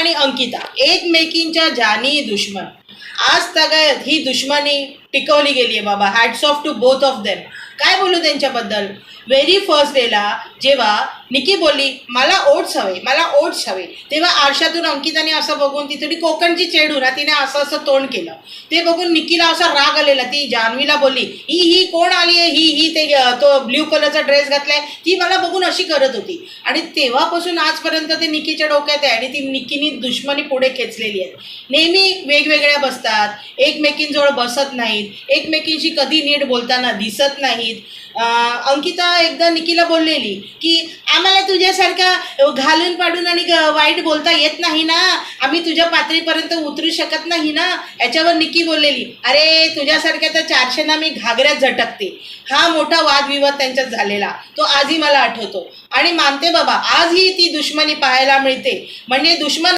आणि अंकिता एकमेकींच्या जानी दुश्मन. आज तगायत ही दुश्मनी टिकवली गेली आहे बाबा. Hats off to both of them. काय बोलू त्यांच्याबद्दल. व्हेरी फर्स्ट डेला जेव्हा निकी बोलली मला ओट्स हवे, तेव्हा आरशातून अंकिताने असं बघून ती थोडी कोकणची चेडू ना, तिने असं तोंड केलं. ते बघून निकीला असा राग आलेला. ती जान्हवीला बोलली ही कोण आली आहे, ही ते तो ब्ल्यू कलरचा ड्रेस घातलाय, ती मला बघून अशी करत होती. आणि तेव्हापासून आजपर्यंत ते निकीच्या डोक्यात आहे आणि ती निकीनी दुश्मनी पुढे खेचलेली आहे. नेहमी वेगवेगळ्या बसतात, एकमेकींजवळ बसत नाहीत, एकमेकींशी कधी नीट बोलताना दिसत नाहीत. अंकिता एकदा निकीला बोललेली की आम्हाला तुझ्यासारखा घालून पाडून आणि वाईट बोलता येत नाही ना, आम्ही तुझ्या पातळीपर्यंत उतरू शकत नाही ना. याच्यावर निकी बोललेली अरे तुझ्यासारख्या तर 400 ना मी घागऱ्यात झटकते. हा मोठा वादविवाद त्यांच्यात झालेला तो आजही मला आठवतो. आणि मानते बाबा आजही ती दुश्मनी पाहायला मिळते. म्हणजे दुश्मन